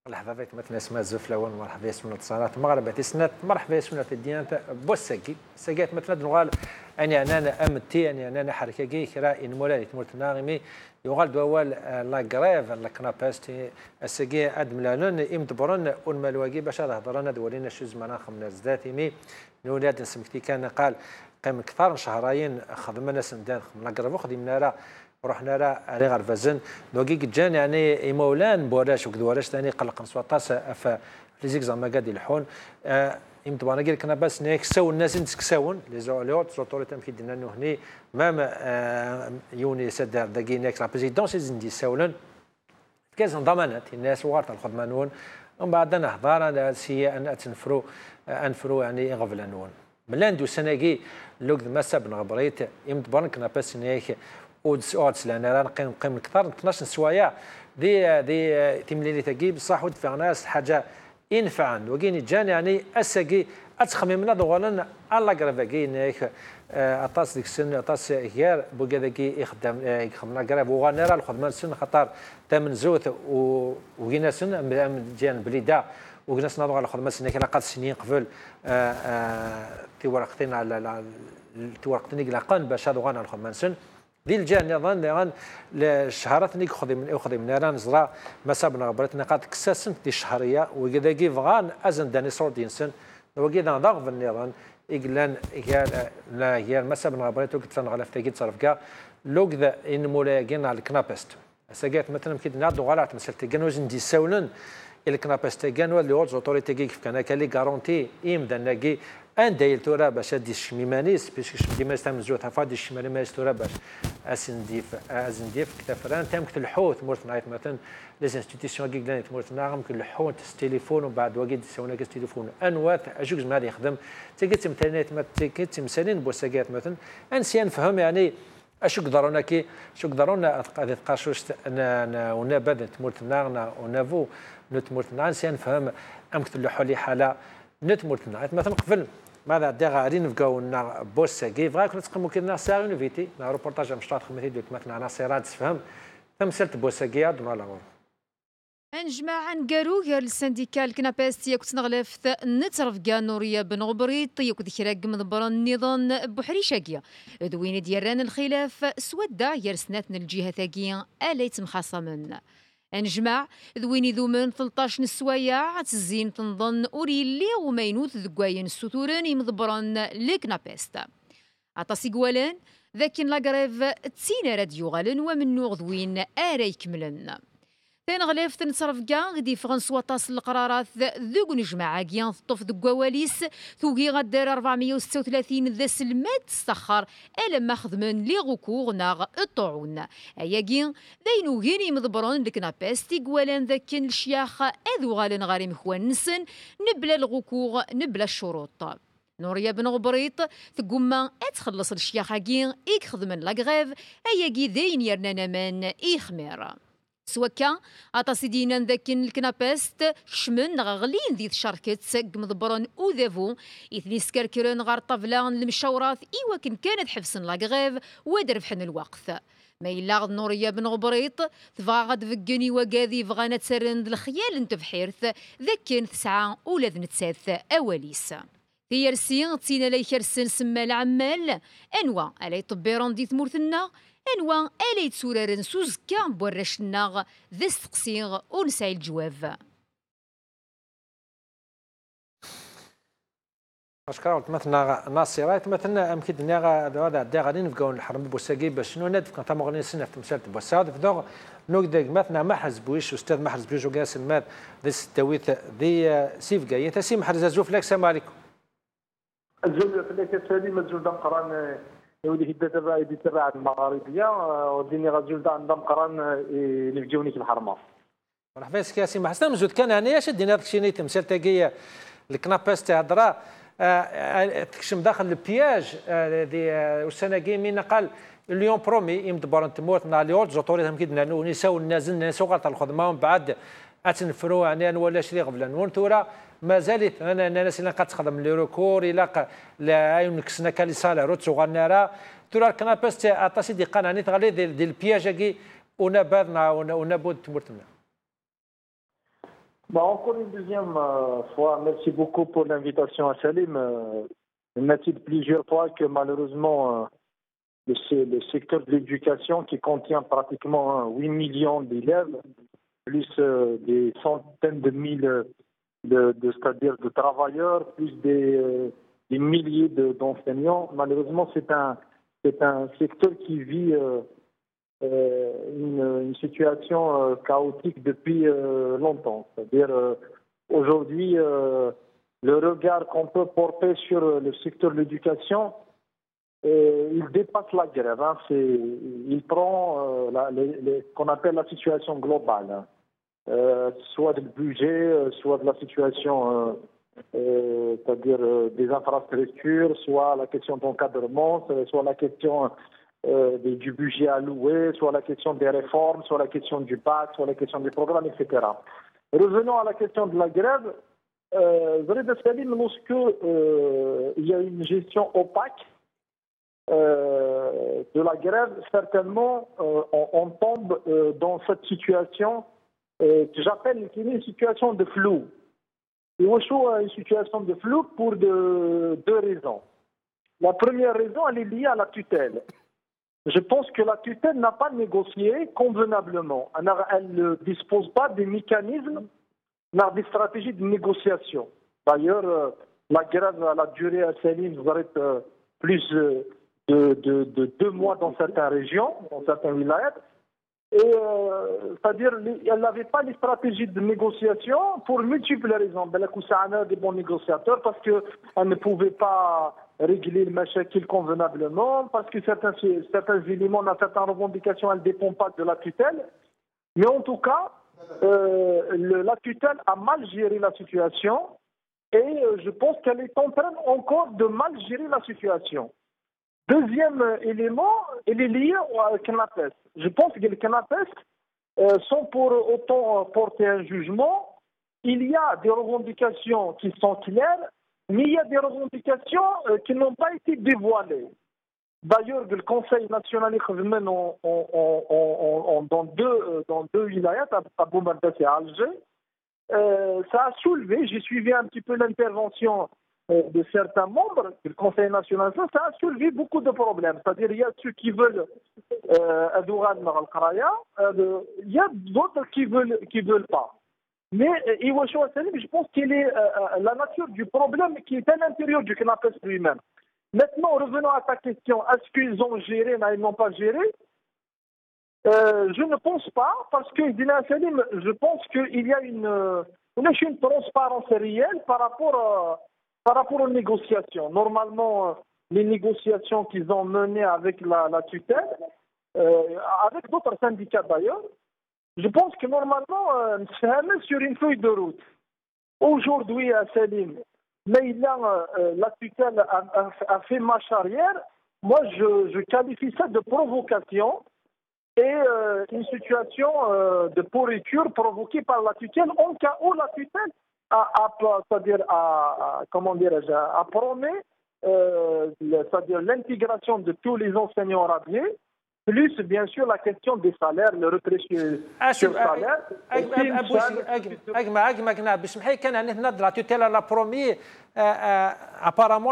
مرحبا بك مثلا اسماء الزفلاون مرحبا ياسمنا اتصالات مغرب تسنات مرحبا ياسمنا في الديانة بوسكي سجات مثلا نغال اني انا امتي اني انا حركه كي كرا ان مولاني تمرت ناغمي يغال دوال لا غريف لا كناباستي السجي ادملانون امدبرن والمالواجي باش هضرنا دولينا شوز مناخ من ذاتي نولاد سمكتي كان قال قيم كثار شهرين خدمنا سندان لا غريف خدمنا راه رحنا راه غير فازن دوكي جان يعني مولان بوراش وكدوراش ثاني قلق 17 في ليزيكزام قاعد يلحون يمكن انا قال كنا بس نكسو الناس نتكساون لي زوتوريتي كي درنا انه هني مام يوني سدار داكي نيكس لا بريزيدونس زندي ساولن كاز ضمانات الناس وغارت الخدمانون ومن بعد نهضر سي ان انفرو يعني غفلانون ملاندو سناكي لوك ما ساب نغبريت يمكن كنا بس نيك ودس لان راه نقيم اكثر 12 سوايع دي تمليلي تجيب بصح ود في ناس حاجه ينفعن وكاين جان يعني اسكي اتخممنا دوغانا الله غرافاكي نيك اطاس ديك السن اطاس غير بوكاداكي يخدم غراف وغانا راه الخدمه سن خطر ثمن زوت وكينا سن ديال بليده وكنا ناضوا على الخدمه سن كاين قاد سنين قبل تورقتين على تورقتين الى قان باش هادو غانا الخدمه سن دي الجان نظن الشهرات اللي خدمنا راه نزرا ما صابنا غبرتنا قاد كساسن دي الشهريه وكذا كيف غان ازن داني صور دينسن وكذا ضغط النظام اقلان لا ما صابنا غبرتو كنت على فتاكي تصرفكا لوك ذا ان مولاقين على الكنابست ساقات مثلا كي نادو غلط مسالتي كانوا دي ساولن الكنابست كانوا اللي اوز اوتوريتي كيف كان كالي غارونتي ام دناكي ان دايل تورا باش هادي الشميمانيس باش ديما استمزوتها فادي الشميمانيس تورا باش ازنديف كتفران تم الحوت مورت نايت مثلا لي انستيتيسيون كي كانت مورت ناغم كل الحوت التليفون ومن بعد واقد يسونا كاس تليفون انوات اجوج ما يخدم تيجي انترنت ما تيجي مسالين بوساكات مثلا انسي نفهم يعني اشو قدرونا كي شو قدرونا قاعد تقاشوش انا بدت مورت ناغنا ونافو نتمورت نانسي نفهم امكث حولي حاله نتمورت مثلا قبل ماذا دي غادي نبقاو لنا بوساكي فغا كنا تقمو كنا ساعه يونيفيتي نا روبورتاج مشطات خميتي دوك مثلا انا سيرات تفهم تمثلت بوساكي دون لا غور نجمع نقارو غير السنديكال الكناباستي كنت نغلف نترف كاع نوريه بن غبريط يكون كراك مضبر النظام بحريشاكيا دوين ديالنا الخلاف سودا غير سناتنا الجهه ثاقيه اليت مخاصمن نجمع ذويني ذومن 13 السوايع تزين تنظن أوريلي ومينوث ذقواين السطوران يمضبران لكنابيستا عطاسي قوالان ذاكن لاقريف تسينا راديو غالن ومنو غذوين آري كملن ثان غلاف تنصرف كاع غدي فرنسوا تصل القرارات ذوق نجمع كيان طف ذقواليس ثوقي غدار 436 ذا سلمات تستخر الا ما خدمن لي غوكور ناغ الطاعون اياكين داينو غيني مضبرون لكناباستي قوالان ذاكن الشياخ اذو غالن غاري مخوان نسن نبلا الغوكور نبلا الشروط نوريا بن غبريط ثقوما اتخلص الشياخ كين يخدمن لاغريف اياكي ذاين يرنا نمان يخمير سواكا عطاسيدينا ذاكن الكناباست شمن غلين ذي شركة مضبرن وذافو إثني سكركرن غار طفلان المشاورات إيوا كانت حفصن لاغريف ودرفحن الوقت ما إلا نوريا بن غبريط تفاغد فقني وقاذي فغانا تسرند الخيال انتفحيرث ذاكن 9 ولا 3 أواليس تيرسي تسينا لي كرسن سما العمال أنوا ألي طبيران دي ثمورثنا أنوا ألي تسورارن سوزكا بورشنا ذا استقصيغ ونسعي الجواب اشكرا مثلا ناصيرات مثلا امكن هذا دا غادي نبقاو نحرم بوساكي باش شنو ندف كنت مغني سنه في مساله بوساد في دوغ نوك مثلا محرز بويش استاذ محرز بويش وكاس المات ذي التويت ذي سيف كاي تسي محرز زوف لك السلام عليكم الجمله في لك السالي مزول دم قران يولي هدا تبع المغاربيه وديني غزول دم قران اللي جاوني في الحرمه مرحبا بك يا سي محسن مزود كان هنايا شدينا داك الشيء نيت مساله تاكيه الكناباس تاع هضره تكشم داخل البياج دي والسناكي من قال اليوم برومي يمدبر تموت نا ليوت زوتوريتهم كيدنا نساو النازل نساو غلط الخدمه ومن بعد اتنفروا يعني ولا شري قبل نون تورا ما زالت انا الناس اللي قتخدم لي ريكور الى لا ينكسنا كالي سالارو تسوغنارا تورا الكناباس اتاسي دي قناني تغلي ديال البياج كي ونبادنا ونبود تمرتنا Encore une deuxième fois, merci beaucoup pour l'invitation à Salim. Il m'a dit plusieurs fois que malheureusement, le secteur de l'éducation qui contient pratiquement 8 millions d'élèves, plus des centaines de mille c'est-à-dire de travailleurs, plus des milliers d'enseignants. Malheureusement, c'est un secteur qui vit une situation chaotique depuis longtemps. C'est-à-dire aujourd'hui, le regard qu'on peut porter sur le secteur de l'éducation, il dépasse la grève. Il prend qu'on appelle la situation globale. Soit du budget, soit de la situation, c'est-à-dire des infrastructures, soit la question d'encadrement, soit la question du budget alloué, soit la question des réformes, soit la question du bac, soit la question des programmes, etc. Revenons à la question de la grève. Lorsque il y a une gestion opaque de la grève, certainement on tombe dans cette situation que j'appelle une situation de flou. Et une situation de flou pour deux raisons. La première raison, elle est liée à la tutelle. Je pense que la tutelle n'a pas négocié convenablement. Elle ne dispose pas des mécanismes, des stratégies de négociation. D'ailleurs, la grève a duré à Salim, vous arrête plus de 2 mois dans certaines régions, dans certains wilayats. Et c'est-à-dire, elle n'avait pas les stratégies de négociation pour multiples raisons. Belakoussana des bons négociateurs parce qu'elle ne pouvait pas régler le machakil convenablement, parce que certains éléments, certaines revendications, elles ne dépendent pas de la tutelle. Mais en tout cas, la tutelle a mal géré la situation et je pense qu'elle est en train encore de mal gérer la situation. Deuxième élément, il est lié au CNAPES. Je pense que le CNAPES, sans pour autant porter un jugement, il y a des revendications qui sont claires, mais il y a des revendications qui n'ont pas été dévoilées. D'ailleurs, le Conseil national dans deux wilayats, à Boumardas et à Alger, ça a soulevé, j'ai suivi un petit peu l'intervention de certains membres du Conseil national, ça a soulevé beaucoup de problèmes. C'est-à-dire, il y a ceux qui veulent il y a d'autres qui veulent pas. Mais je pense qu'il est la nature du problème qui est à l'intérieur du CNAPES lui-même. Maintenant, revenons à ta question. Est-ce qu'ils ont géré, mais ils n'ont pas géré? Je ne pense pas, parce que je pense qu'il y a une transparence réelle par rapport aux négociations. Normalement, les négociations qu'ils ont menées avec la tutelle, avec d'autres syndicats d'ailleurs, je pense que normalement, c'est sur une feuille de route. Aujourd'hui, à Salim, mais la tutelle a fait marche arrière. Moi, je qualifie ça de provocation et une situation de pourriture provoquée par la tutelle en cas où la tutelle a promis c'est-à-dire l'intégration de tous les enseignants arabiens, plus bien sûr la question des salaires, le retrait sur salaire. la tutelle la promis apparemment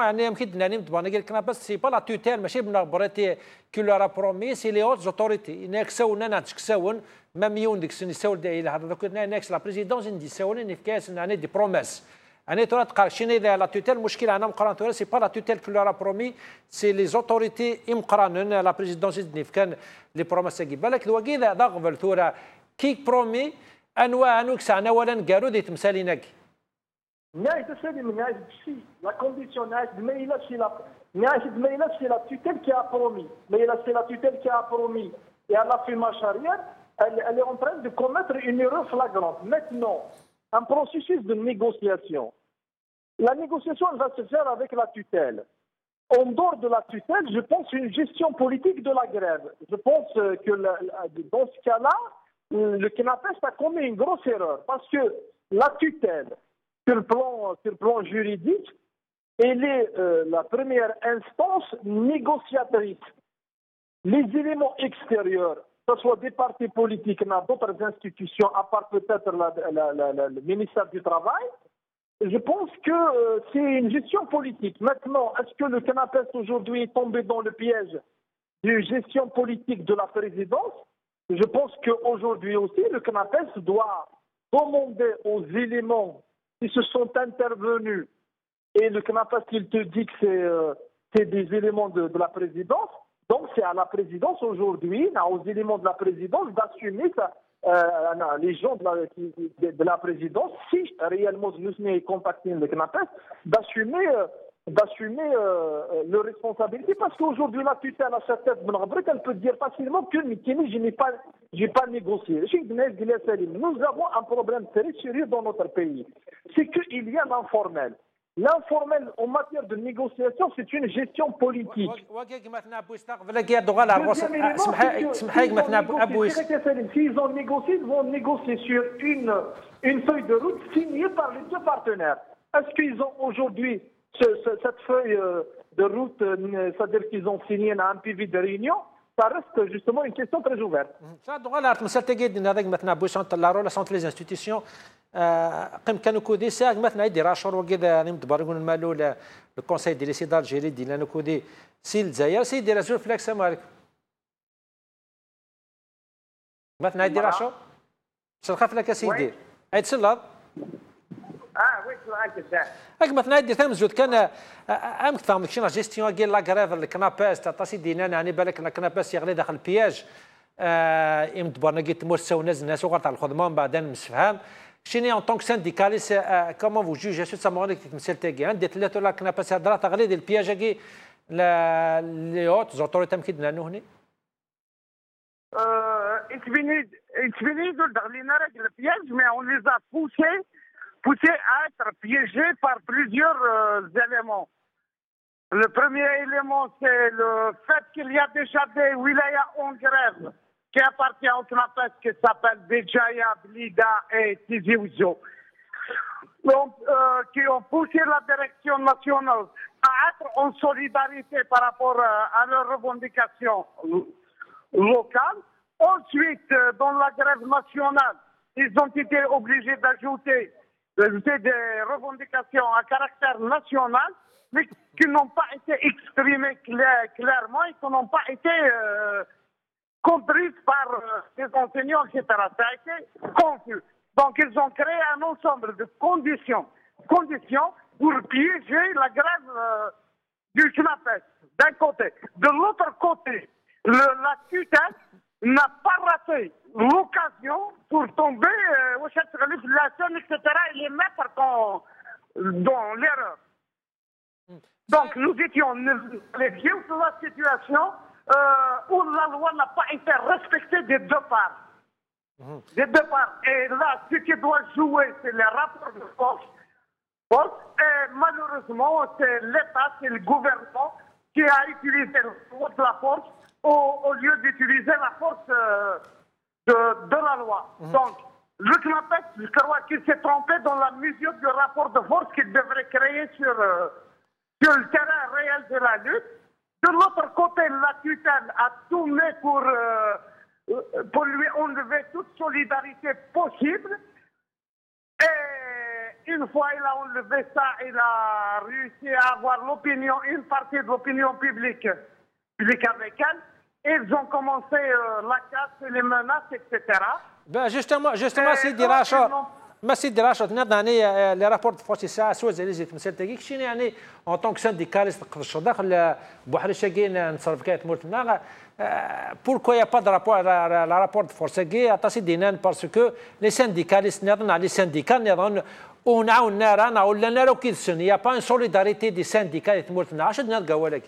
c'est pas la tutelle ماشي بنغبرتي qui leur a promis c'est les hautes autorités نكسون نتكسون ما ميون ديك السن يسول الى هذا كنا نكس لا بريزيدونس ندي ساون نفكاس ناني دي بروميس أنا ترى تقارشيني لا توتيل مشكلة أنا مقارنة سي با لا توتيل كو لورا برومي سي لي زوتوريتي مقارنون لا بريزيدونس دنيفكان لي بروميس كي بالك الوكيل هذا غفل ثورة كيك برومي أنواع نوكس أنا ولا نقالو دي تمثالينك نهاية تسالي من نهاية الشيء لا كونديسيون نهاية دميلة c'est la tutelle qui a promis mais c'est la tutelle qui a promis et elle a fait marche arrière. Elle est en train de commettre une erreur flagrante. Maintenant, un processus de négociation. La négociation elle va se faire avec la tutelle. En dehors de la tutelle, je pense une gestion politique de la grève. Je pense que dans ce cas-là, le CNAPES a commis une grosse erreur parce que la tutelle, sur le plan juridique, elle est la première instance négociatrice. Les éléments extérieurs, que ce soit des partis politiques, d'autres institutions, à part peut-être le ministère du Travail. Je pense que c'est une gestion politique. Maintenant, est-ce que le CNAPES aujourd'hui est tombé dans le piège de gestion politique de la présidence? Je pense qu'aujourd'hui aussi, le CNAPES doit demander aux éléments qui se sont intervenus, et le CNAPES, il te dit que c'est des éléments de la présidence, donc c'est à la présidence aujourd'hui, aux éléments de la présidence, d'assumer les gens de la présidence, si réellement nous sommes contactés le CNAPES, d'assumer leurs responsabilités, parce qu'aujourd'hui la tutelle à sa tête, elle peut dire facilement que je n'ai pas négocié. Nous avons un problème très sérieux dans notre pays, c'est qu'il y a l'informel. L'informel en matière de négociation, c'est une gestion politique. S'ils ont négocié, ils vont négocier sur une feuille de route signée par les deux partenaires. Est-ce qu'ils ont aujourd'hui cette feuille de route, c'est-à-dire qu'ils ont signé un PV de réunion? Ça reste justement une question très ouverte. Les institutions قم كانوا كودي ساق مثلا يدي راشور وكذا نمدبر يقول مالو لو كونساي ديال سي دالجيري دي لانو كودي سي الجزائر سي دير راسو فلاكس مالك مثلا يدي راشور سلخف لك سيدي عيد سلاد وي سلعك هاك مثلا يدير ثام زود كان امك فهم شنو جيستيون كاين لا غريف الكناباس تاع سيدي انا يعني بالك الكناباس يغلي داخل البياج يمدبرنا قيت موسى وناس الناس وقرت على الخدمه بعدين مسفهام شيني en tant que syndicaliste comment vous jugez cette semaine que مثل تاعي عندي ثلاثه ولا كنا بس هضره تغليد البياج كي لي اوت زوتوريتي مكيدنا هنا it's venu dans les règles pièges, mais on les a poussés à être piégés par plusieurs éléments. Le premier élément, c'est le fait qu'il y a déjà des wilayas en grève qui appartient au CNAPES, qui s'appelle Béjaïa, Blida et Tizi Ouzou, qui ont poussé la direction nationale à être en solidarité par rapport à leurs revendications locales. Ensuite, dans la grève nationale, ils ont été obligés d'ajouter des revendications à caractère national, mais qui n'ont pas été exprimées clairement et qui n'ont pas été comprises par les enseignants, etc. Ça a été confus. Donc, ils ont créé un ensemble de conditions pour piéger la grève du CNAPES, d'un côté. De l'autre côté, la tutelle n'a pas raté l'occasion pour tomber au château de la scène, etc., et les mettre dans l'erreur. Donc, nous étions les vieux de la situation où la loi n'a pas été respectée des deux parts. Des deux parts. Et là, ce qui doit jouer, c'est les rapports de force. Et malheureusement, c'est l'État, c'est le gouvernement qui a utilisé la force au lieu d'utiliser la force de la loi. Donc, le CNAPES, je crois qu'il s'est trompé dans la mesure du rapport de force qu'il devrait créer sur le terrain réel de la lutte. De l'autre côté, la tutelle a tout mis pour lui enlever toute solidarité possible. Et une fois il a enlevé ça, il a réussi à avoir une partie de l'opinion publique avec elle. Ils ont commencé la casse, les menaces, etc. Ben justement, سيدي راشد ما سيدي راشد نضعني لي رابور دو فورس ساعه سوا زي زيت مثال تاعك شنو يعني اون طونك سانديكاليست نقدرش داخل بوحرشه كاين نتصرف كاين مولتنا بوركو يا با دو رابور لا رابور دو فورس كي عطاسي دينان باسكو لي سانديكاليست نظن على لي سانديكال نظن ونعاوننا رانا ولا نارو كيدسن يا با ان سوليداريتي دي سانديكال مولتنا علاش نلقاو ولك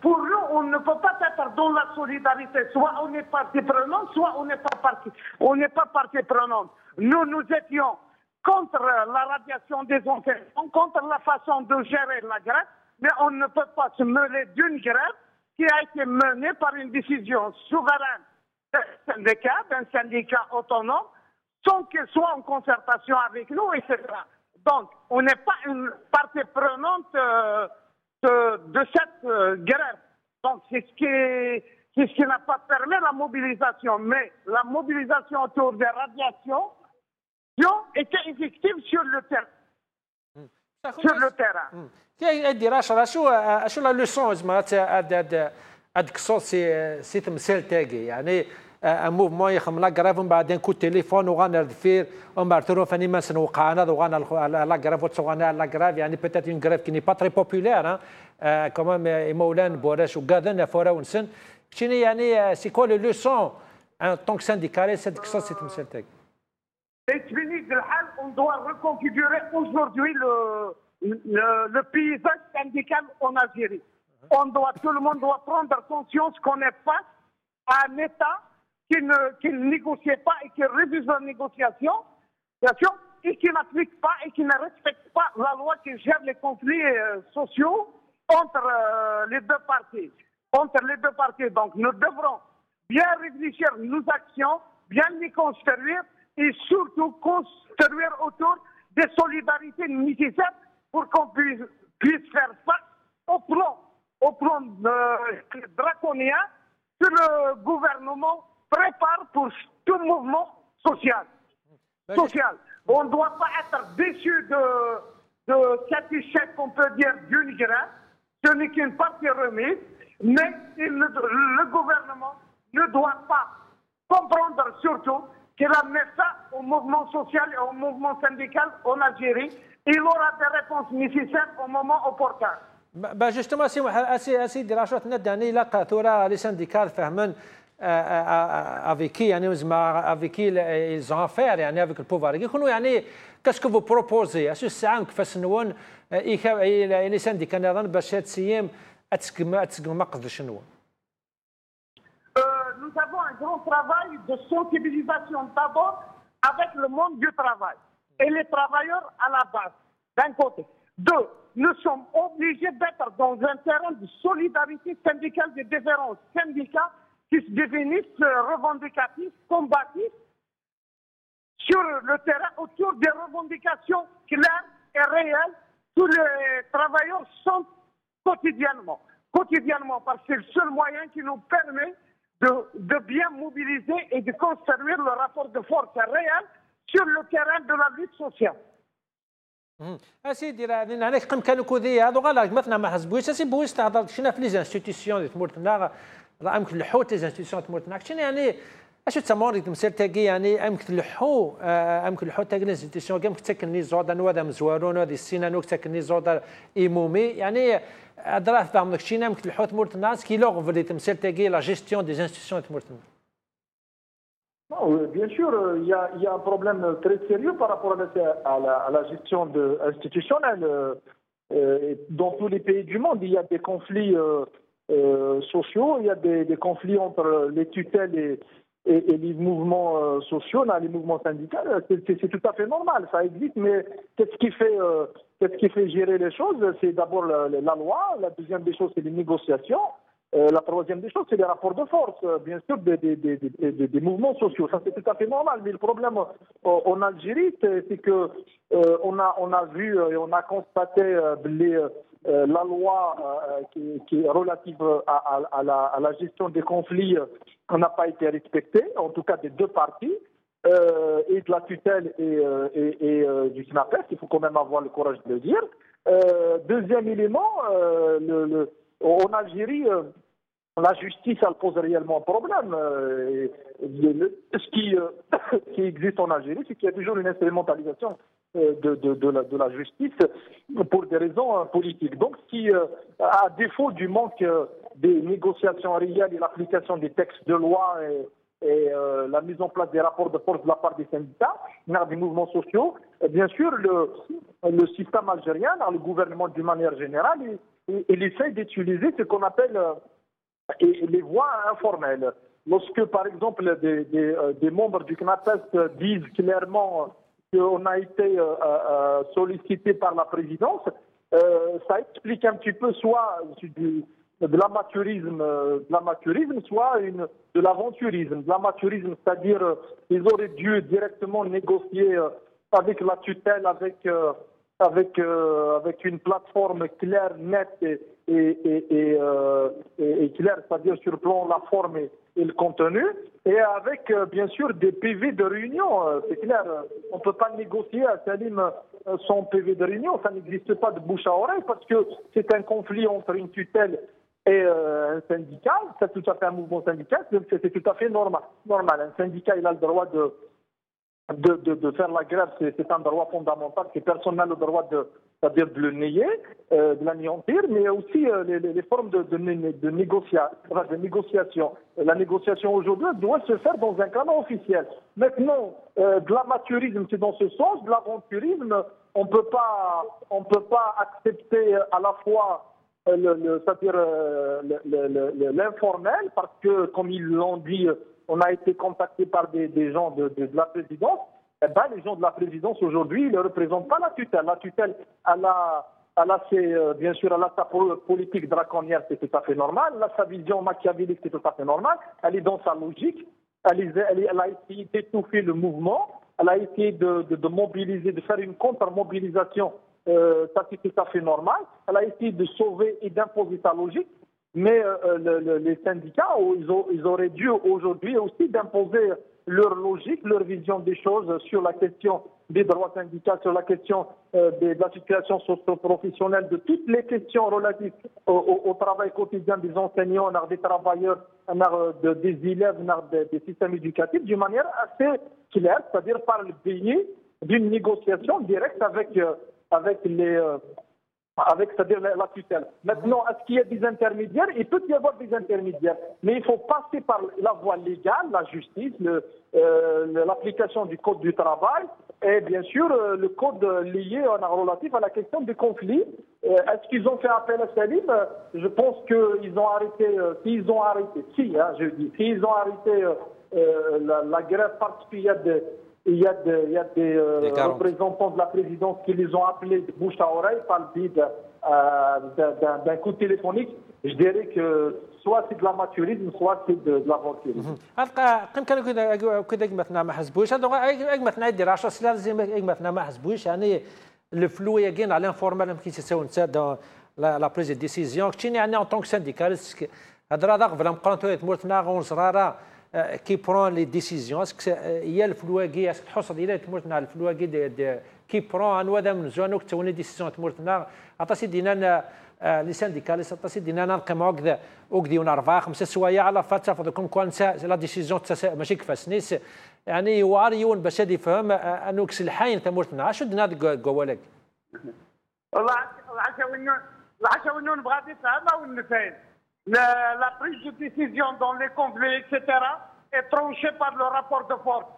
Pour nous, on ne peut pas être dans la solidarité. Soit on est partie prenante, soit on n'est pas partie prenante. Nous étions contre la radiation des enseignants, contre la façon de gérer la grève, mais on ne peut pas se mêler d'une grève qui a été menée par une décision souveraine d'un syndicat autonome, sans qu'il soit en concertation avec nous, etc. Donc, on n'est pas une partie prenante de cette grève. Donc, c'est ce qui c'est ce qui n'a pas permis la mobilisation. Mais la mobilisation autour des radiations était effective sur le terrain. Sur le terrain. شو لا لوسون زعما هاد كسوط سي تمثال تاعي يعني موفمون يخم لا كراف ومن بعد كو تليفون وغانا دفير ومن بعد ترو فاني مثلا وقعنا وغانا لا كراف وتسوغانا لا كراف يعني بيتيت اون كراف كي ني با تري بوبولير كومام مولان بوراش وكادن فورا ونسن شنو يعني سي كوا لو لوسون ان طونك سانديكاليست هاد كسوط سي تمثال تاعي. On doit reconfigurer aujourd'hui le paysage syndical en Algérie. Tout le monde doit prendre conscience qu'on est face à un État qui ne négociait pas et qui refuse la négociation, et qui n'applique pas et qui ne respecte pas la loi qui gère les conflits sociaux entre les deux parties. Donc nous devrons bien réfléchir nos actions, bien les construire et surtout construire autour des solidarités nécessaires pour qu'on puisse faire face au plan draconien que le gouvernement prépare pour tout mouvement social. On ne doit pas être déçu de cet échec, on peut dire, d'une grève. Ce n'est qu'une partie remise, mais le gouvernement ne doit pas comprendre surtout qu'il a mis ça au mouvement social et au mouvement syndical en Algérie. Il aura des réponses nécessaires au moment opportun. justement اسي راشد نداني لقى ثورة لي سانديكال فهمن avec qui يعني زعما avec qui ils ont affaire يعني avec le pouvoir يكونوا يعني qu'est-ce que vous proposez اسو الساعه كيفاش نون لي سانديكال نظن باش هاد السيام اتسقم قصد شنو. Nous avons un grand travail de sensibilisation d'abord avec le monde du travail et les travailleurs à la base, d'un côté. Deux, nous sommes obligés d'être dans un terrain de solidarité syndicale des différents syndicats qui se définissent revendicatifs, combatifs, sur le terrain autour des revendications claires et réelles. Tous les travailleurs sont quotidiennement, parce que c'est le seul moyen qui nous permet de bien mobiliser et de construire le rapport de force réel sur le terrain de la lutte sociale. اسيدي انا كم كانوا كودي هذو غير مثلا ما حسبوش اسي بويس تهضر شنو في لي انستيتيسيون اللي تمرتنا راه يمكن الحوت لي انستيتيسيون تمرتنا شنو يعني اشو تسمون تمثال تاعي يعني يمكن الحو يمكن الحوت تاعي لي انستيتيسيون كم تسكنني زودا نوادا مزوارون هذه السنه نوك تسكنني زودا ايمومي يعني ادرا فهم داك الشيء يمكن الحوت مورتنا كي لوغ في تمثال تاعي لا جيستيون دي انستيتيسيون تمرتنا. Bien sûr, il y a un problème très sérieux par rapport à la gestion institutionnelle. Dans tous les pays du monde, il y a des conflits sociaux, il y a des conflits entre les tutelles et les mouvements sociaux, les mouvements syndicaux. C'est tout à fait normal, ça existe, mais qu'est-ce qui fait gérer les choses? C'est d'abord la loi, la deuxième des choses, c'est les négociations. La troisième des choses, c'est les rapports de force, bien sûr, des mouvements sociaux. Ça, c'est tout à fait normal. Mais le problème en Algérie, c'est que on a vu et on a constaté la loi qui est relative à la gestion des conflits n'a pas été respectée, en tout cas des deux parties, et de la tutelle et du SNAPES. Il faut quand même avoir le courage de le dire. Deuxième élément, en Algérie, la justice, elle pose réellement un problème. Ce qui existe en Algérie, c'est qu'il y a toujours une instrumentalisation de la justice pour des raisons politiques. Donc, à défaut du manque des négociations réelles et l'application des textes de loi et la mise en place des rapports de force de la part des syndicats, des mouvements sociaux, bien sûr, le système algérien, le gouvernement d'une manière générale, il essaie d'utiliser ce qu'on appelle les voies informelles. Lorsque, par exemple, des membres du CNAPES disent clairement qu'on a été sollicité par la présidence, ça explique un petit peu soit de l'amateurisme, soit de l'aventurisme. De l'amateurisme, c'est-à-dire qu'ils auraient dû directement négocier avec la tutelle, avec avec une plateforme claire, nette et claire, c'est-à-dire sur le plan la forme et le contenu, et avec bien sûr des PV de réunion. C'est clair, on ne peut pas négocier à Salim sans PV de réunion, ça n'existe pas de bouche à oreille parce que c'est un conflit entre une tutelle et un syndicat, c'est tout à fait un mouvement syndical, c'est tout à fait normal. Un syndicat, il a le droit de faire la grève, c'est un droit fondamental que personne n'a le droit c'est-à-dire de le nier, de l'anéantir, mais aussi les formes de négociation. La négociation aujourd'hui doit se faire dans un cadre officiel. Maintenant, de l'amateurisme, c'est dans ce sens, de l'aventurisme, on peut pas accepter à la fois c'est-à-dire l'informel, parce que, comme ils l'ont dit, on a été contacté par des gens de la présidence. Eh ben, les gens de la présidence aujourd'hui, ils ne représentent pas la tutelle. La tutelle, bien sûr, elle a sa politique draconienne, c'est tout à fait normal. Elle a sa vision machiavélique, c'est tout à fait normal. Elle est dans sa logique. Elle a essayé d'étouffer le mouvement. Elle a essayé de mobiliser, de faire une contre-mobilisation. Ça, c'est tout à fait normal. Elle a essayé de sauver et d'imposer sa logique. Mais les syndicats, ils auraient dû aujourd'hui aussi d'imposer leur logique, leur vision des choses sur la question des droits syndicaux, sur la question de la situation socio-professionnelle, de toutes les questions relatives au travail quotidien des enseignants, des travailleurs, des élèves, des systèmes éducatifs, d'une manière assez claire, c'est-à-dire par le biais d'une négociation directe avec c'est-à-dire la tutelle. Maintenant, est-ce qu'il y a des intermédiaires? Il peut y avoir des intermédiaires, mais il faut passer par la voie légale, la justice, l'application du code du travail et bien sûr le code lié relatif à la question du conflit. Est-ce qu'ils ont fait appel à Salim? Je pense qu'ils ont arrêté, s'ils ont arrêté la grève parce qu'il y a des représentants de la présidence qui les ont appelés de bouche à oreille par le biais d'un coup téléphonique. Je dirais que soit c'est de l'amateurisme, soit c'est de l'aventurisme. كان مثلا ما حسبوش هذا مثلا يدير 10 سنين زي مثلا ما حسبوش يعني الفلو يجين على انفورمال كي تساوي نتا لا بريز ديسيزيون كتشيني يعني ان طونك سانديكاليست هضره داغ فلا مقرانتو تمورتنا غون صرارا كي برون لي ديسيزيون اسك هي الفلواكي اسك تحوصل الى تمورتنا الفلواكي كي برون ان وذا من زوانو كتوني ديسيزيون تمورتنا عطاسي دينا لي سانديكاليست عطاسي دينا نلقيمو هكذا وكديون 4-5 سوايع على فات فضكم كون لا ديسيزيون ماشي كفاس نيس يعني واريون باش هذا يفهم انو كس الحين تمورتنا شو دنا قوالك العشاء والنون بغادي تفهمها والنفاين la prise de décision dans les conflits, etc., est tranchée par le rapport de force.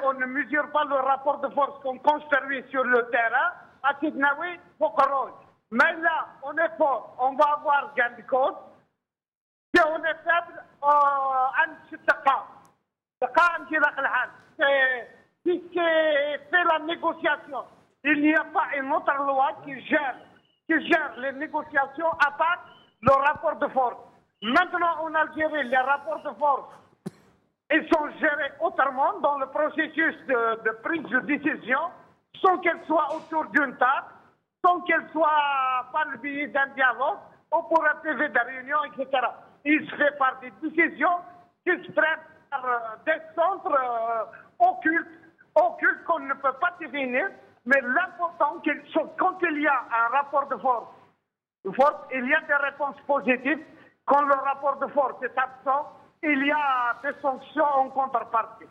On ne mesure pas le rapport de force qu'on construit sur le terrain à Tidnaoui, Fokoroj. Mais là, on est fort, on va avoir gain de cause. Si on est faible, c'est ce qui fait la négociation. Il n'y a pas une autre loi qui gère les négociations à part le rapport de force. Maintenant, en Algérie, les rapports de force, ils sont gérés autrement dans le processus de prise de décision, sans qu'elle soit autour d'une table, sans qu'elle soit par le biais d'un dialogue, ou pour un PV de réunion, etc. Il se fait par des décisions qui se prennent par des centres occultes qu'on ne peut pas définir, mais l'important, quand il y a un rapport de force, il y a des réponses positives. Quand le rapport de force est absent, il y a des sanctions en contrepartie.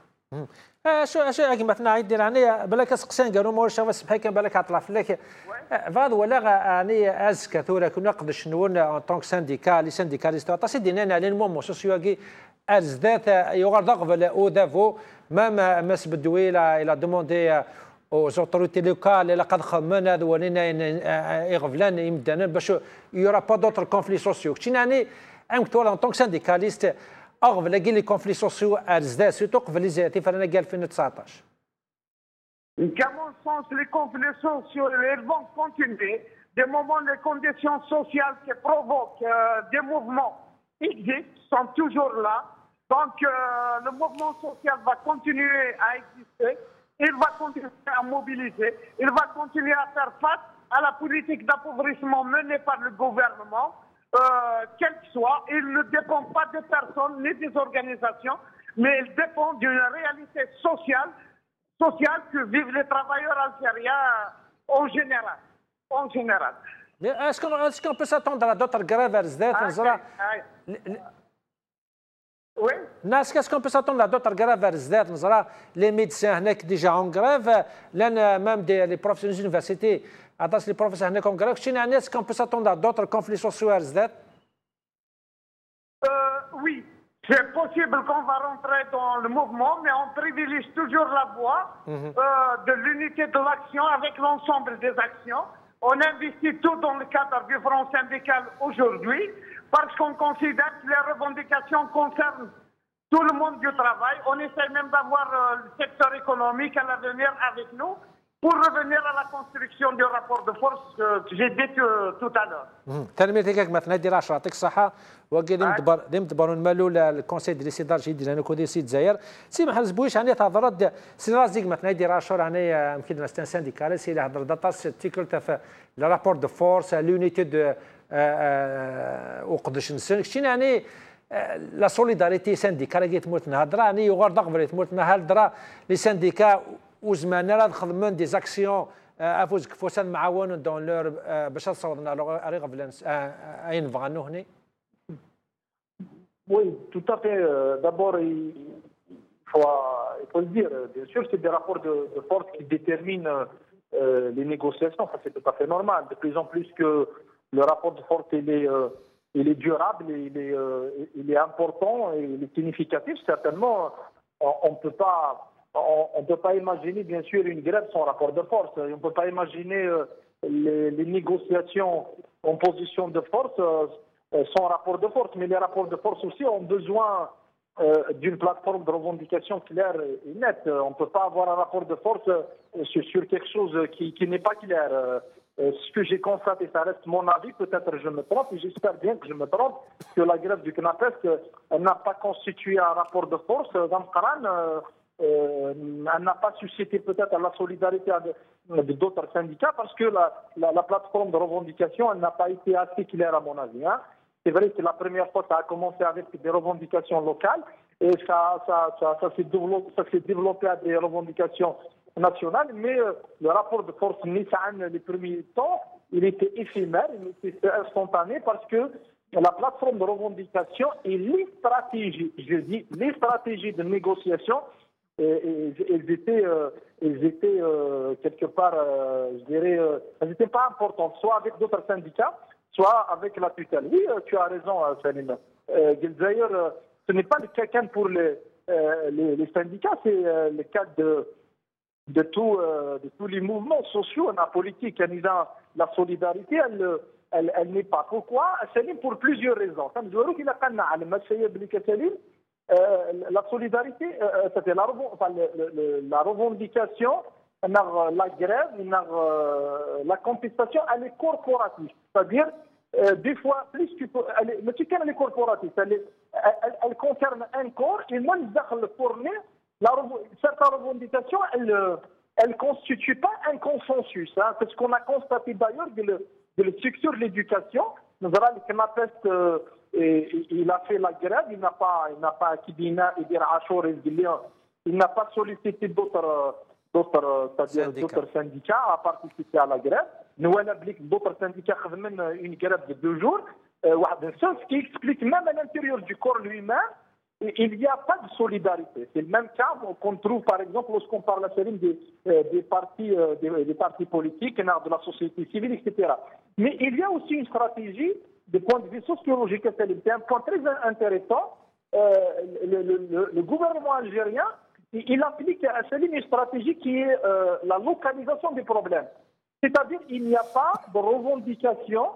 شو مثلا يدير يعني بالك سقسان قالوا مور شاف السبحي كان بالك عطلا فلك فهذا ولا يعني از كثوره كنا نقدر شنو ان طونك سانديكال سانديكاليست طاسي دينا على المومون سوسيوغي از ذات يغار ضغط او دافو ما سبدوي الى دوموندي aux autorités locales لقد خمنا هذا ولينا يغفلان يمدنا باش يورا با دوتر كونفلي سوسيو يعني عم كتولا ان طونك سانديكاليست أغفل لقي لي كونفلي سوسيو أرزدا سيتو قبل لي زيتي فرانا قال في 2019. Qu'à mon sens, les conflits sociaux ils vont continuer. Des moments, les conditions sociales qui provoquent des mouvements existent, sont toujours là. Donc, le mouvement social va continuer à exister. il va continuer à mobiliser, il va continuer à faire face à la politique d'appauvrissement menée par le gouvernement, quel qu'il soit. Il ne dépend pas de personnes ni des organisations, mais il dépend d'une réalité sociale que vivent les travailleurs algériens en général. Mais est-ce qu'on peut s'attendre à d'autres grèves à Zdet? Oui. Est-ce qu'on peut s'attendre à d'autres grèves à Zdet? Les médecins déjà en grève, même les professeurs des universités, les professeurs en grève. Est-ce qu'on peut s'attendre à d'autres conflits sociaux à Zdet? Oui, c'est possible qu'on va rentrer dans le mouvement, mais on privilégie toujours la voie de l'unité de l'action avec l'ensemble des actions. On investit tout dans le cadre du front syndical aujourd'hui parce qu'on considère que les revendications concernent tout le monde du travail. On essaie même d'avoir le secteur économique à l'avenir avec nous pour revenir à la construction du rapport de force que j'ai dit tout à l'heure. تلميذك مثلا دير 10 يعطيك الصحه وقال لم تبرون مالو الكونسي ديال سيدار جيد انا كودي سي الجزائر سي محمد زبويش يعني تهضر سي رازيك مثلا دير 10 يعني يمكن ستان سانديكال سي هضر داتاس تيكلت في لو رابور دو فورس لونيتي دو وقداش نسن شتي يعني لا سوليداريتي سانديكال اللي تموت نهضر يعني يغار دغبر تموت نهضر لي سانديكا وزمان راه خدمون دي زاكسيون افوز كفوسان معاون دون لور باش تصورنا ريغ فلانس اين فغانو هني. Oui, tout à fait. D'abord, il faut le dire, bien sûr, c'est des rapports de force qui déterminent les négociations. Ça, c'est tout à fait normal. De plus en plus que le rapport de force il est durable, il est important et il est significatif. Certainement, on ne peut pas imaginer, bien sûr, une grève sans rapport de force. On ne peut pas imaginer les négociations en position de force sans rapport de force. Mais les rapports de force aussi ont besoin d'une plateforme de revendication claire et nette. On ne peut pas avoir un rapport de force sur quelque chose qui n'est pas clair. Ce que j'ai constaté, ça reste mon avis, peut-être je me trompe, et j'espère bien que je me trompe, que la grève du CNAPES n'a pas constitué un rapport de force dans le Coran. Elle n'a pas suscité peut-être la solidarité d'autres syndicats parce que la plateforme de revendication elle n'a pas été assez claire à mon avis. Hein. C'est vrai que la première fois ça a commencé avec des revendications locales et ça s'est développé à des revendications nationales, mais le rapport de force Nissan les premiers temps, il était éphémère, il était instantané parce que la plateforme de revendication et les stratégies, je dis les stratégies de négociation, elles étaient quelque part, je dirais, elles n'étaient pas importantes, soit avec d'autres syndicats, soit avec la tutelle. Oui, tu as raison, Salim. D'ailleurs, ce n'est pas le cas pour les syndicats, c'est le cas de tous les mouvements sociaux, la politique, la solidarité, elle n'est pas. Pourquoi? Salim, pour plusieurs raisons. La solidarité, c'était la revendication, la grève, la contestation, elle est corporative. C'est-à-dire, des fois, plus tu peux. Mais tu connais les corporatifs, elle concerne un corps et même dans le fournir, certaines revendications, elles ne constituent pas un consensus. Hein. C'est ce qu'on a constaté d'ailleurs de le secteur de l'éducation. Nous avons le CNAPES, il a fait la grève, il n'a pas il n'a pas sollicité d'autres syndicats à participer à la grève. Nous avons d'autres syndicats qui ont une grève de 2 jours. Ce qui explique même à l'intérieur du corps lui-même, il n'y a pas de solidarité. C'est le même cas qu'on trouve, par exemple, lorsqu'on parle à Salim des partis politiques, de la société civile, etc. Mais il y a aussi une stratégie de point de vue sociologique. C'est un point très intéressant. Le gouvernement algérien, il applique à Salim une stratégie qui est la localisation des problèmes. C'est-à-dire qu'il n'y a pas de revendication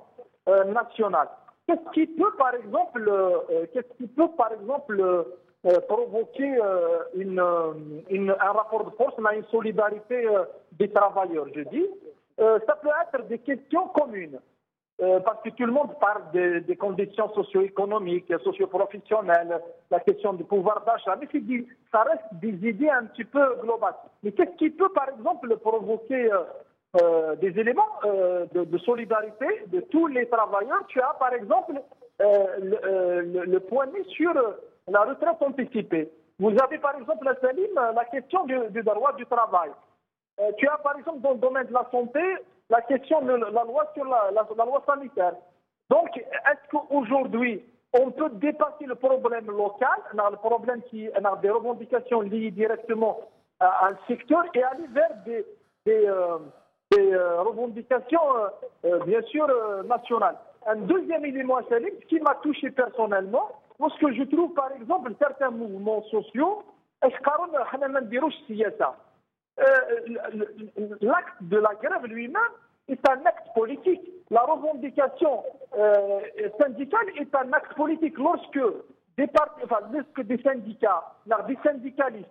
nationale. Qu'est-ce qui peut, par exemple, provoquer un rapport de force, une solidarité des travailleurs, je dis. Ça peut être des questions communes. parce que tout le monde parle des conditions socio-économiques, socio-professionnelles, la question du pouvoir d'achat, mais ça reste des idées un petit peu globales. Mais qu'est-ce qui peut, par exemple, provoquer des éléments de solidarité de tous les travailleurs? Tu as, par exemple, le point mis sur la retraite anticipée. Vous avez, par exemple, Salim, la question du droit du travail. Tu as, par exemple, dans le domaine de la santé, la question de la loi sur la loi sanitaire. Donc, est-ce qu'aujourd'hui, on peut dépasser le problème local, le problème qui a des revendications liées directement à un secteur et aller vers des revendications, bien sûr, nationales. Un deuxième élément, Salim, ce qui m'a touché personnellement, parce que je trouve, par exemple, certains mouvements sociaux, l'acte de la grève lui-même est un acte politique. La revendication syndicale est un acte politique. Lorsque des syndicats, des syndicalistes,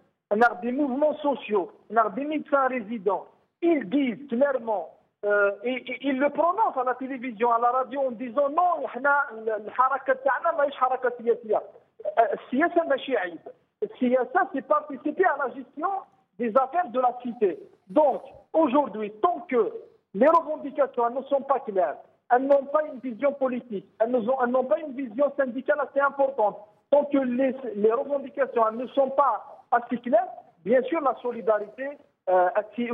des mouvements sociaux, des médecins résidents, ils disent clairement, et ils le prononcent à la télévision, à la radio, en disant non, الحركة تاعنا ماهيش حركة سياسية. السياسة ماشي عيب. السياسة c'est participer à la gestion des affaires de la cité. Donc, aujourd'hui, tant que les revendications ne sont pas claires, elles n'ont pas une vision politique, elles n'ont pas une vision syndicale assez importante, tant que les revendications ne sont pas assez claires, bien sûr, la solidarité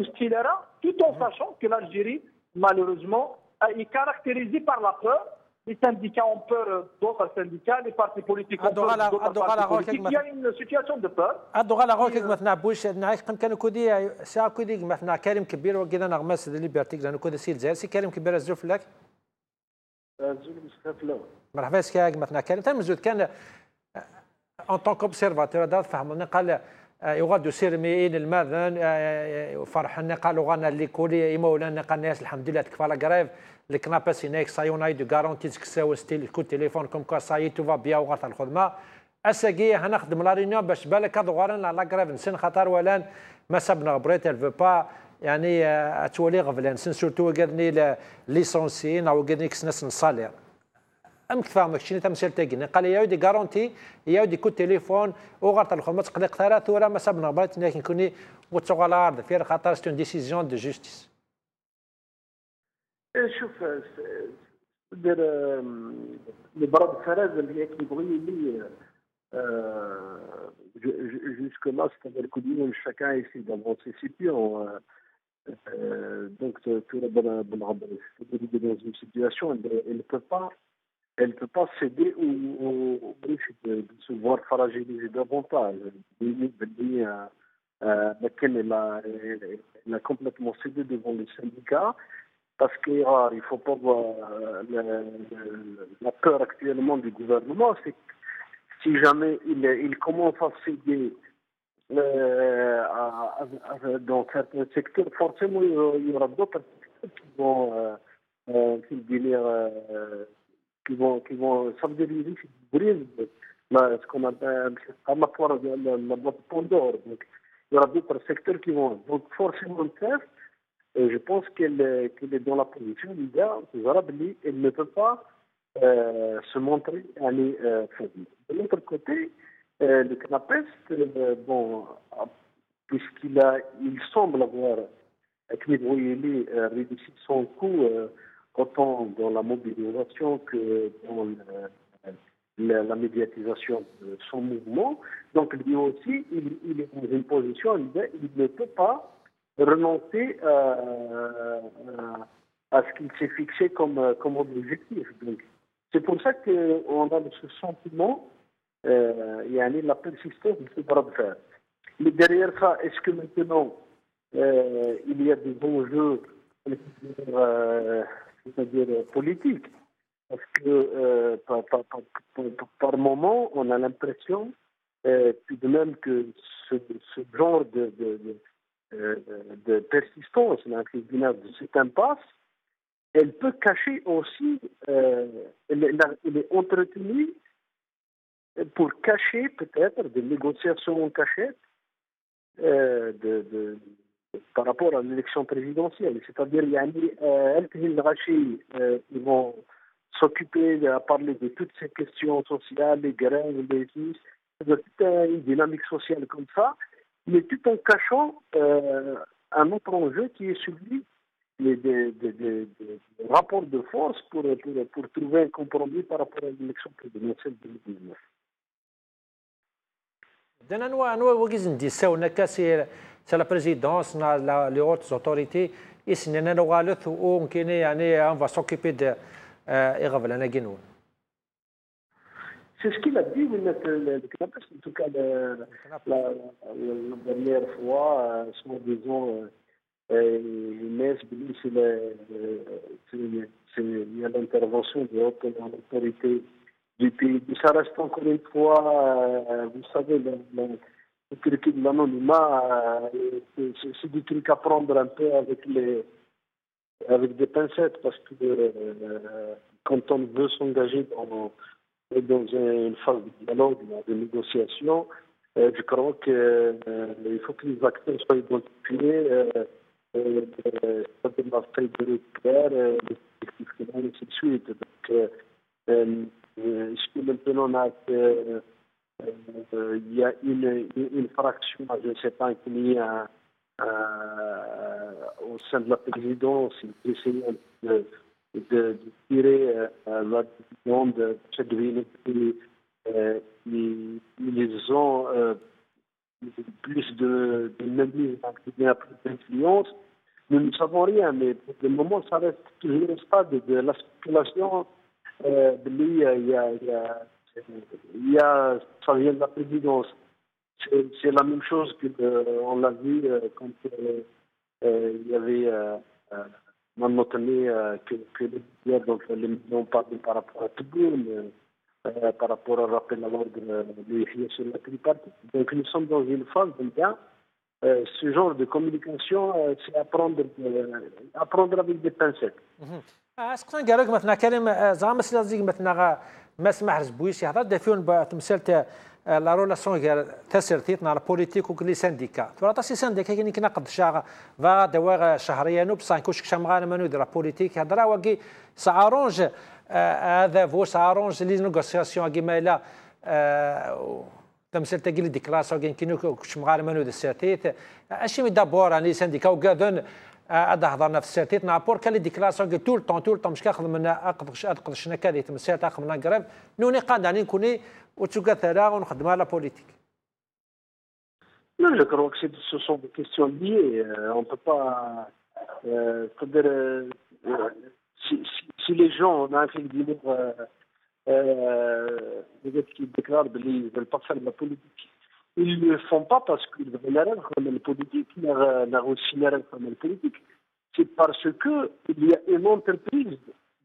oscillera, tout en sachant que l'Algérie, malheureusement, est caractérisée par la peur. Les syndicats ont peur d'autres syndicats, les partis politiques ont peur d'autres partis politiques. Il y a une situation de peur. الدغال غوكيك مثلا بوش نعيش كانوا كودي ساعه كودي مثلا كريم كبير وكذا نغمس ليبرتيك لانه كودي سيل زارسي كريم كبير الزوف لك مرحبا سكاك مثلا كريم تم زود كان ان طون كوبسيرفاتور هذا فهمنا قال يغادوا سيرميين الماذن فرحنا قالوا غانا اللي كولي مولانا قال الناس الحمد لله تكفى لا كريف اللي كنا باسينيك سايوناي دو غارونتي تكساو ستيل كو تليفون كوم كوا ساي تو فا بيا وغارت الخدمه اساكي هنخدم لا رينيون باش بالك هذو غارنا لا كريف نسن خطر ولان ما سبنا غبريت الفو با يعني تولي غفلان نسن سورتو قالني ليسونسيين او قالني كسنس نصالير ام كفامك شنو تمثيل تاكين قال لي يا ودي غارونتي يا ودي كو تليفون وغارت الخدمه تقلق ثلاث ورا ما سبنا غبريت لكن كوني وتسوق على الارض في خطر ستون ديسيزيون دو جوستيس. شوف لبرد الفراغ اللي يبغي لي jusque là, c'est-à-dire que chacun essaie d'avancer ses pions. Donc, dans une situation, elle ne peut pas céder au risque de se voir fragiliser davantage. Laquelle elle a complètement cédé devant les syndicats. Parce qu'il ne faut pas voir la peur actuellement du gouvernement, c'est que si jamais il commence à céder dans certains secteurs, forcément il y aura d'autres secteurs qui vont ça veut dire briser ce qu'on appelle la boîte Pandore. Donc il y aura d'autres secteurs qui vont donc forcément faire. Je pense qu'elle est dans la position d'idéal, elle ne peut pas se montrer aller faible. De l'autre côté, le CNAPES, puisqu'il semble avoir réussi son coup autant dans la mobilisation que dans la médiatisation de son mouvement, donc lui aussi, il est dans une position, il ne peut pas renoncer à ce qu'il s'est fixé comme objectif. Donc, c'est pour ça qu'on a ce sentiment, la persistance de ce bras de fer. Mais derrière ça, est-ce que maintenant il y a des enjeux, c'est-à-dire politiques? Parce que par moment, on a l'impression tout de même que ce genre de persistance de cette impasse, elle peut cacher aussi, elle est entretenue pour cacher peut-être des négociations en cachette, par rapport à l'élection présidentielle. C'est-à-dire, ils vont s'occuper à parler de toutes ces questions sociales, les grèves, les fils, de toute une dynamique sociale comme ça, mais tout en cachant un autre enjeu qui est celui des rapports de force pour trouver un compromis par rapport à l'élection présidentielle de 2019. دنا نوع وجزن دي سونا كاسي la présidence, les hautes autorités, ici, nous on va s'occuper de c'est ce qu'il a dit, en tout cas, la dernière fois, disons, il y a l'intervention de haute autorité du pays. Ça reste encore une fois, vous savez, l'anonymat, c'est des trucs à prendre un peu avec des pincettes, parce que quand on veut s'engager dans une phase de dialogue, de négociation, je crois qu'il faut que les acteurs soient identifiés, c'est-à-dire la feuille de route claire, l'objectif final, et ainsi de suite. Donc, est-ce que maintenant il y a une fraction, je ne sais pas, qu'il y a au sein de la présidence, qui essaie de tirer la décision de cette ville ils ont plus de mainmise, plus d'influence. Nous ne savons rien, mais pour le moment, ça reste toujours au stade de la spéculation. Ça vient de la présidence. C'est la même chose qu'on l'a vu quand il y avait notamment que les médias ont parlé par rapport à Touboun, par rapport au rappel à l'ordre de sur la tripartite. Donc nous sommes dans une phase maintenant. Ce genre de communication, c'est à prendre avec des pincettes. اسكن قالك مثلا كلمه زعما سلازيك مثلا ما سمح زبويسي هذا دافون بتمثال لا رولاسيون ديال تسيرتيتنا على بوليتيك وكلي سانديكا ترى تاسي سانديكا كاين كنا قد شاغ فا دواغ شهريا نو بصح كوش كشمغان منو ديال بوليتيك هضره واكي سارونج هذا فو سارونج لي نيغوسياسيون كيما لا تمثال تاكي لي ديكلاس كاين كينو كشمغان منو ديال سيرتيت اشي دابور لي سانديكا وكادون هذا هضرنا في السيرتيت نابور كان لي ديكلاسيون طول الطون مش كاخذ منا اقدر شنا كادي تمثال تاخذ منا قريب نوني قاداني نكوني وتشوكا ثرا ونخدمها لا بوليتيك. Non, je crois que ce sont des questions liées. On ne peut pas. Si les gens, on a fait dire, peut-être qu'ils déclarent qu'ils ne veulent pas faire de la politique, ils ne le font pas parce qu'ils veulent l'erreur comme la politique, n'a aussi l'erreur comme la politique. C'est parce qu'il y a une entreprise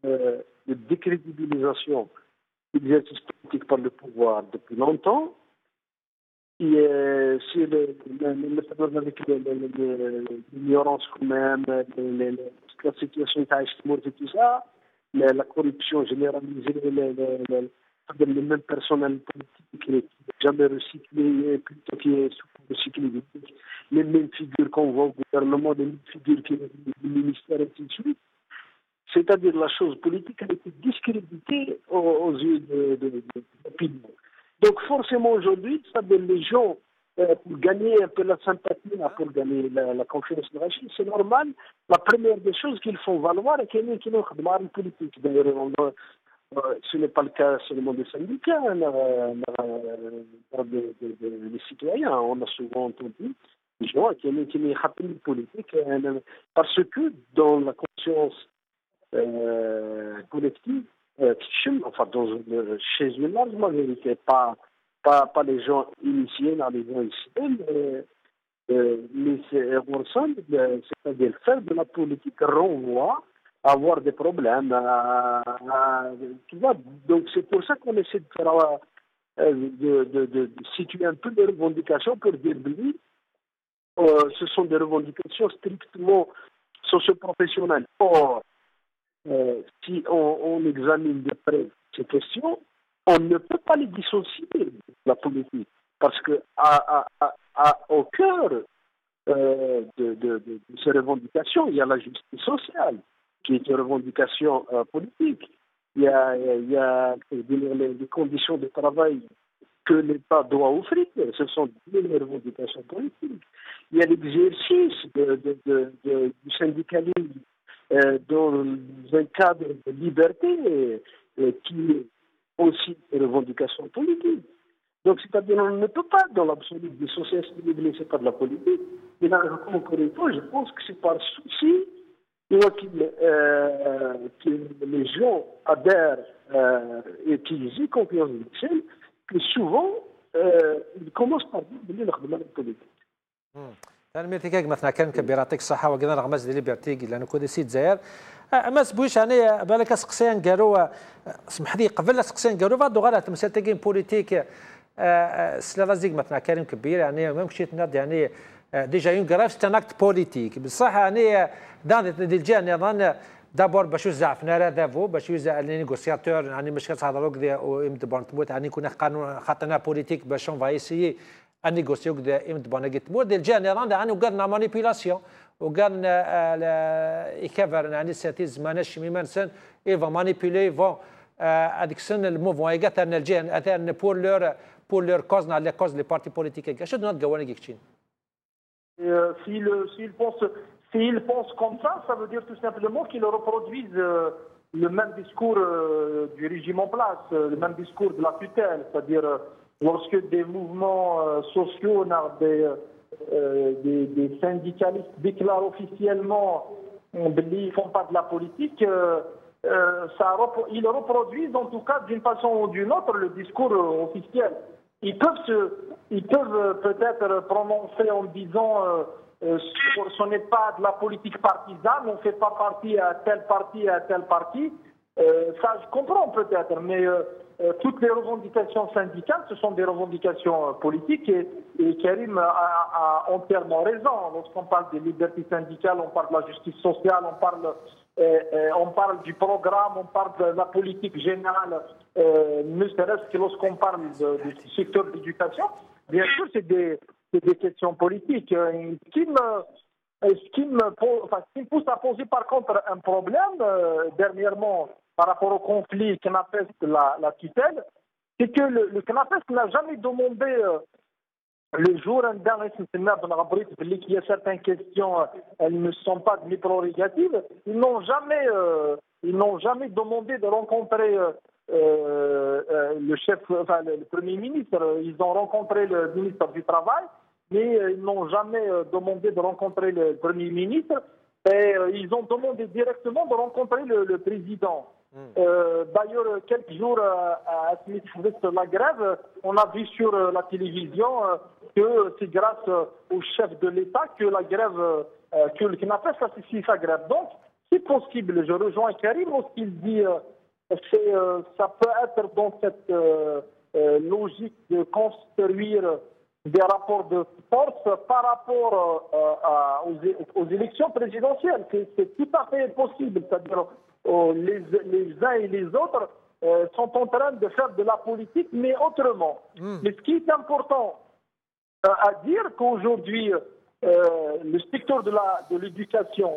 de décrédibilisation de l'exercice politique par le pouvoir depuis longtemps. Et c'est avec l'ignorance quand même, la situation de tout ça, la corruption généralisée, les mêmes personnels politiques qui n'ont jamais recyclé, plutôt qui est recyclé, les mêmes figures qu'on voit au gouvernement, les mêmes figures qui sont du ministère, et ainsi de suite. C'est-à-dire la chose politique a été discréditée aux yeux de l'opinion. Donc forcément aujourd'hui, les gens, pour gagner un peu la sympathie, pour gagner la confiance de la Chine, c'est normal. La première des choses qu'ils font valoir est qu'il y a une politique. D'ailleurs, ce n'est pas le cas seulement des syndicats, des citoyens. On a souvent entendu des gens qui ont une politique parce que dans la conscience collective, enfin chez une large majorité, pas les gens initiés dans les gens initiés, mais c'est-à-dire faire de la politique renvoie à avoir des problèmes. Tu vois, donc c'est pour ça qu'on essaie de faire de situer un peu les revendications pour dire oui, ce sont des revendications strictement socio-professionnelles. Or, si on examine de près ces questions, on ne peut pas les dissocier de la politique. Parce que au cœur de ces revendications. Il y a la justice sociale, qui est une revendication politique. Il y a les conditions de travail que l'État doit offrir. Ce sont des revendications politiques. Il y a l'exercice du syndicalisme dans un cadre de liberté qui est aussi une revendication politique. Donc, c'est-à-dire qu'on ne peut pas, dans l'absolu, dissocier ce qui ne c'est pas de la politique. Mais là, encore une fois, je pense que c'est par souci que les gens adhèrent et qu'ils aient confiance en Bruxelles, que souvent, ils commencent par dire que c'est politique. أنا ميرتيكاك مثلا كان كبيراتك الصحة وقلنا رغم زدي ليبرتيك لأنه كودي سيد زاير ما سبويش يعني بالك سقسيان قالوا سمح لي قبل سقسيان قالوا فادو غلط مثلا تاكين بوليتيك سلا رازيك مثلا كريم كبير يعني ما مشيت نض يعني ديجا يون غراف ستاناكت بوليتيك بصح يعني دان دي الجان نظن دابور باش يوزعفنا راه دافو باش يوزع لي نيغوسياتور يعني مش كتهضروا كذا ويمد بونت يعني كنا قانون خاطرنا بوليتيك باش اون فايسيي ان نيغوسيو كذا يمد بونت مود ديال الجان يعني وقالنا مانيبيلاسيون وقالنا يكفر يعني ساتيز ماناش ميمانسن ايفا مانيبيلي فون هذيك السن الموفمون يقاتلنا الجان اثار pour leur cause dans les causes des partis politiques. Qu'est-ce que nous avons dit? S'ils pensent comme ça veut dire tout simplement qu'ils reproduisent le même discours du régime en place, le même discours de la tutelle, c'est-à-dire lorsque des mouvements sociaux, des syndicalistes déclarent officiellement qu'ils ne font pas de la politique, ils reproduisent en tout cas d'une façon ou d'une autre le discours officiel. Ils peuvent peut-être prononcer en disant ce n'est pas de la politique partisane, on ne fait pas partie à tel parti et à tel parti. Ça, je comprends peut-être, mais toutes les revendications syndicales, ce sont des revendications politiques et Karim a entièrement raison. Lorsqu'on parle des libertés syndicales, on parle de la justice sociale, on parle du programme, on parle de la politique générale, ne serait-ce que lorsqu'on parle du secteur de l'éducation. Bien sûr, c'est des questions politiques. Ce qui me pousse à poser par contre un problème dernièrement par rapport au conflit CNAPES la tutelle, c'est que le CNAPES n'a jamais demandé le jour qu'il y a certaines questions, elles ne sont pas de mes prérogatives. Ils n'ont jamais demandé de rencontrer le Premier ministre. Ils ont rencontré le ministre du Travail, mais ils n'ont jamais demandé de rencontrer le Premier ministre. Et ils ont demandé directement de rencontrer le président. D'ailleurs, quelques jours à la grève, on a vu sur la télévision que c'est grâce au chef de l'État que la grève, que le CNAPES a suivi sa grève. Donc, c'est possible. Je rejoins Karim lorsqu'il dit ça peut être dans cette logique de construire des rapports de force par rapport aux élections présidentielles. C'est tout à fait possible. C'est-à-dire les uns et les autres sont en train de faire de la politique, mais autrement. Mais ce qui est important à dire, qu'aujourd'hui, le secteur de l'éducation,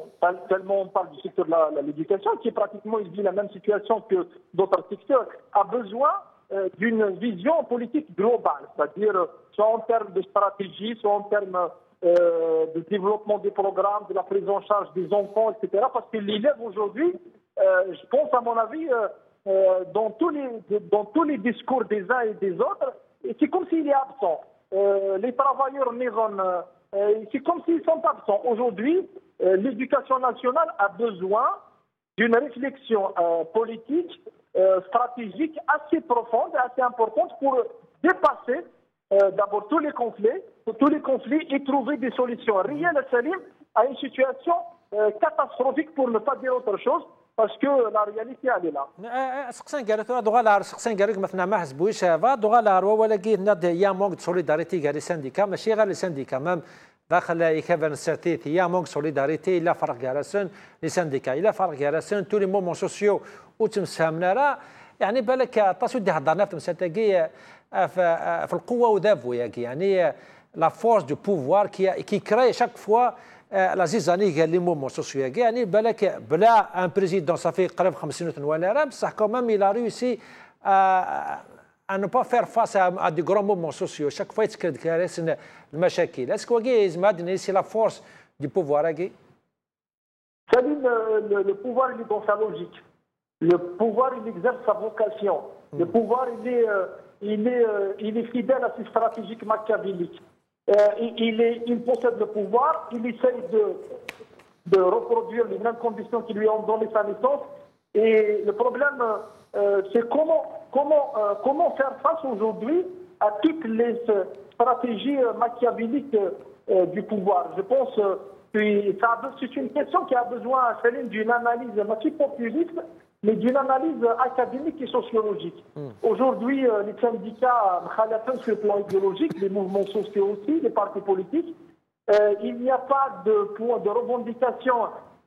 tellement on parle du secteur de l'éducation, qui est pratiquement, il vit la même situation que d'autres secteurs, a besoin d'une vision politique globale, c'est-à-dire soit en termes de stratégie, soit en termes de développement des programmes, de la prise en charge des enfants, etc. Parce que l'élève aujourd'hui, je pense à mon avis, dans tous les discours des uns et des autres, c'est comme s'il est absent. Les travailleurs c'est comme s'ils sont absents. Aujourd'hui, l'éducation nationale a besoin d'une réflexion politique, stratégique assez profonde et assez importante pour dépasser d'abord tous les conflits et trouver des solutions réelles et sérieuses à une situation catastrophique, pour ne pas dire autre chose, parce que la réalité elle est là. سقسان قالوا دوغالار سقسان قالوا مثلا ما حسبوش هذا دوغالار ولكن ناد يا مونغ سوليداريتي قال لي سانديكا ماشي غير لي سانديكا مام داخل يكفن السرتيتي يا مونغ سوليداريتي الا فرق كاراسن لي سانديكا الا فرق كاراسن تو لي مومون سوسيو وتمسهمنا راه يعني بالك طاسو دي هضرنا في مساتاكي في القوه وذافو يعني la force du pouvoir qui crée chaque fois la zizanie les mouvements sociaux. يعني بالك بلا un président ça fait قرب 50 سنة ولا راه بصح quand même il a réussi à ne pas faire face à des grands mouvements sociaux. Chaque fois يتكرر كارث المشاكل. Est-ce que c'est la force du pouvoir agé? Salut, le pouvoir il est dans sa logique. Le pouvoir il exerce sa vocation. Le pouvoir il est fidèle à ses stratégies machiavéliques. Il possède le pouvoir, il essaye de reproduire les mêmes conditions qui lui ont donné sa naissance. Et le problème, c'est comment faire face aujourd'hui à toutes les stratégies machiavéliques du pouvoir. Je pense que c'est une question qui a besoin, Céline, d'une analyse, pas populiste, mais d'une analyse académique et sociologique. Aujourd'hui, les syndicats, sur le plan idéologique, les mouvements sociaux aussi, les partis politiques, il n'y a pas de point de revendication,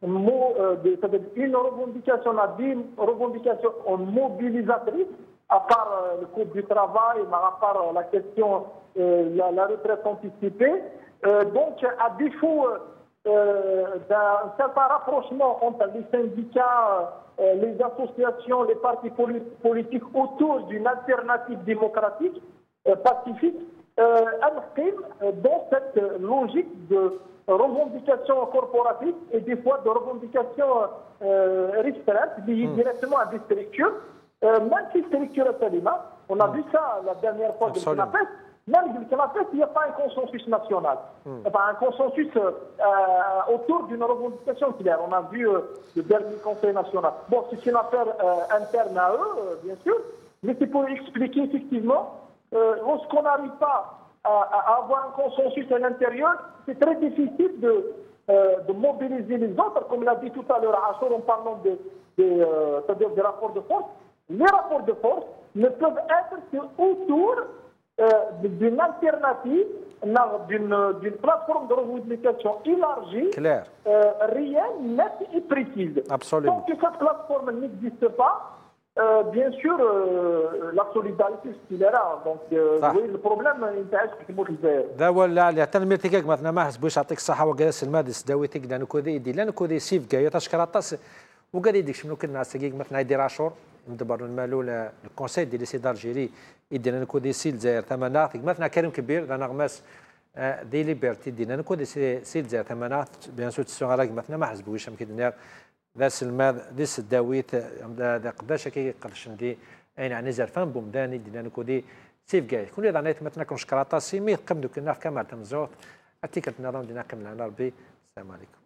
c'est-à-dire une revendication à dire, revendication mobilisatrice, à part le code du travail, à part la question la retraite anticipée. Donc, à défaut d'un certain rapprochement entre les syndicats, les associations, les partis politiques autour d'une alternative démocratique, pacifique, dans cette logique de revendication corporative et des fois de revendication restreinte liée directement à des structures, même si structure Salima, on a vu ça la dernière fois de Canapès, même du Canapès, il n'y a pas un consensus national, un consensus autour d'une revendication claire. On a vu le dernier Conseil national. Bon, c'est une affaire interne à eux, bien sûr, mais c'est pour expliquer effectivement, lorsqu'on n'arrive pas à avoir un consensus à l'intérieur, c'est très difficile de mobiliser les autres, comme l'a dit tout à l'heure Achor en parlant c'est-à-dire des rapports de force. Les rapports de force ne peuvent être qu'autour d'une alternative, d'une plateforme de revendication élargie, réelle, nette et précise. Absolument. Tant que cette plateforme n'existe pas, bien sûr, la solidarité, c'est qu'il est là. Donc, oui, le problème, il est مخزن. ده ولا اللي تنمرتك مثلا ما حسبوش يعطيك الصحة وجلس المادس داويتك لأنه كودي يدي لأنه كودي سيف جاي تشكر الطاس وقال يديك شنو كنا سجيك مثلا يدير عاشور مدبر المالو الكونسيل ديال سي دالجيري يدي لنا كودي سيل زاير ثمانات مثلا كريم كبير لأن غماس دي ليبرتي دي لنا كودي سيل زاير ثمانات بيان سو تسوغ عليك مثلا ما حسبوش يمكن ذا سلماد ديس الداويت ذا قداش كي قداش ندي اين يعني زرفان بومداني دي لنا كودي سيف جاي كل هذا نيت مثلا كون شكراطاسي مي قم دوك ناف كمال تمزوت اتيكت نظام دينا كمل على ربي السلام عليكم